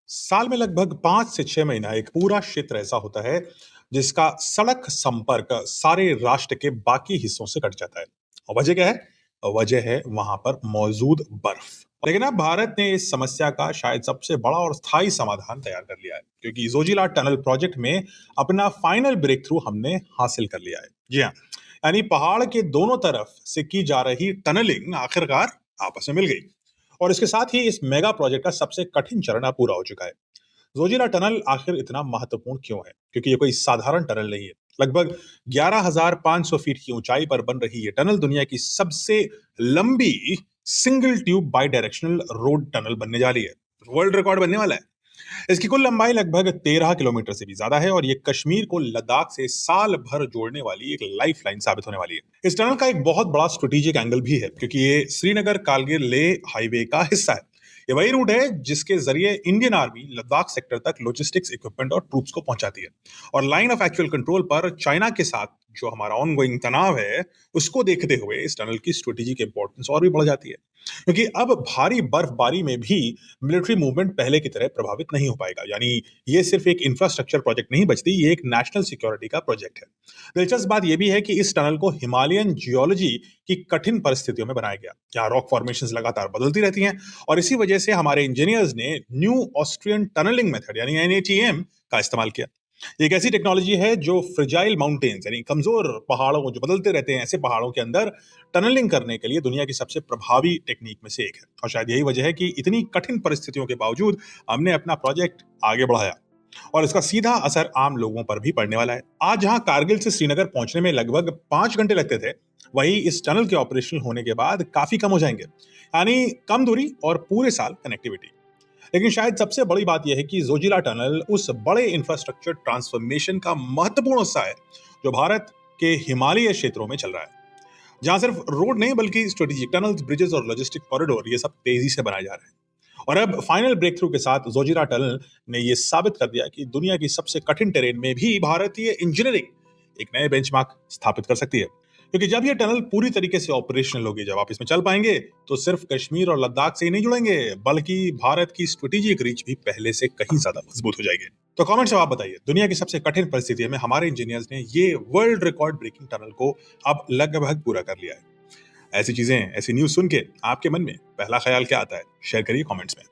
साल में लगभग 5 से 6 महीना एक पूरा क्षेत्र ऐसा होता है जिसका सड़क संपर्क सारे राष्ट्र के बाकी हिस्सों से कट जाता है। और वजह क्या है? वजह है वहां पर मौजूद बर्फ। लेकिन अब भारत ने इस समस्या का शायद सबसे बड़ा और स्थायी समाधान तैयार कर लिया है, क्योंकि जोजिला टनल प्रोजेक्ट में अपना फाइनल ब्रेक थ्रू हमने हासिल कर लिया है। जी हाँ, यानी पहाड़ के दोनों तरफ से की जा रही टनलिंग आखिरकार आपस में मिल गई। और इसके साथ ही इस मेगा प्रोजेक्ट का सबसे कठिन चरण अब पूरा हो चुका है। जोजिला टनल आखिर इतना महत्वपूर्ण क्यों है? क्योंकि ये कोई साधारण टनल नहीं है। लगभग 11,500 फीट की ऊंचाई पर बन रही ये टनल दुनिया की सबसे लंबी single tube by directional road tunnel बनने जा रही है। वर्ल्ड रिकॉर्ड बनने वाला है। इसकी कुल लंबाई लगभग 13 किलोमीटर से भी ज्यादा है और ये कश्मीर को लद्दाख से साल भर जोड़ने वाली एक लाइफ लाइन साबित होने वाली है। इस टनल का एक बहुत बड़ा स्ट्रेटेजिक एंगल भी है, क्योंकि ये श्रीनगर कारगिल लेह हाईवे का हिस्सा है। ये वही रूट है जिसके जरिए इंडियन आर्मी लद्दाख सेक्टर तक लॉजिस्टिक्स इक्विपमेंट और ट्रूप्स को पहुंचाती है। और लाइन ऑफ एक्चुअल कंट्रोल पर चाइना के साथ जो हमारा ऑनगोइंग तनाव है, उसको देखते हुए इस टनल की स्ट्रेटेजिक इंपॉर्टेंस और भी बढ़ जाती है, क्योंकि अब भारी बर्फबारी में भी मिलिट्री मूवमेंट पहले की तरह प्रभावित नहीं हो पाएगा। यानी ये सिर्फ एक इंफ्रास्ट्रक्चर प्रोजेक्ट नहीं बचती, ये एक नेशनल सिक्योरिटी का प्रोजेक्ट है। दिलचस्प बात यह भी है कि इस टनल को हिमालयन जियोलॉजी की कठिन परिस्थितियों में बनाया गया। यहाँ रॉक फॉर्मेशंस लगातार बदलती रहती हैं और इसी वजह से हमारे इंजीनियर्स ने न्यू ऑस्ट्रियन टनलिंग मेथड यानी एनएटीएम का इस्तेमाल किया। एक ऐसी टेक्नोलॉजी है जो फ्रिजाइल माउंटेन्स यानी कमजोर पहाड़ों जो बदलते रहते हैं, ऐसे पहाड़ों के अंदर टनलिंग करने के लिए दुनिया की सबसे प्रभावी टेक्निक में से एक है। और शायद यही वजह है कि इतनी कठिन परिस्थितियों के बावजूद हमने अपना प्रोजेक्ट आगे बढ़ाया और इसका सीधा असर आम लोगों पर भी पड़ने वाला है। आज जहां कारगिल से श्रीनगर पहुंचने में लगभग 5 घंटे लगते थे, वही इस टनल के ऑपरेशनल होने के बाद काफी कम हो जाएंगे। यानी कम दूरी और पूरे साल कनेक्टिविटी। लेकिन शायद सबसे बड़ी बात यह है कि जोजिला टनल उस बड़े इंफ्रास्ट्रक्चर ट्रांसफॉर्मेशन का महत्वपूर्ण हिस्सा है जो भारत के हिमालयी क्षेत्रों में चल रहा है, जहां सिर्फ रोड नहीं बल्कि स्ट्रेटेजिक टनल्स, ब्रिजेस और लॉजिस्टिक कॉरिडोर ये सब तेजी से बनाए जा रहे हैं। और अब फाइनल ब्रेक थ्रू के साथ जोजिला टनल ने यह साबित कर दिया कि दुनिया की सबसे कठिन टेरेन में भी भारतीय इंजीनियरिंग एक नए बेंचमार्क स्थापित कर सकती है। क्योंकि जब यह टनल पूरी तरीके से ऑपरेशनल होगी, जब आप इसमें चल पाएंगे, तो सिर्फ कश्मीर और लद्दाख से ही नहीं जुड़ेंगे, बल्कि भारत की स्ट्रेटेजिक रीच भी पहले से कहीं ज्यादा मजबूत हो जाएगी। तो कमेंट्स में आप बताइए, दुनिया की सबसे कठिन परिस्थितियों में हमारे इंजीनियर्स ने ये वर्ल्ड रिकॉर्ड ब्रेकिंग टनल को अब लगभग पूरा कर लिया है। ऐसी चीजें, ऐसी न्यूज सुन के आपके मन में पहला ख्याल क्या आता है? शेयर करिए कमेंट्स में।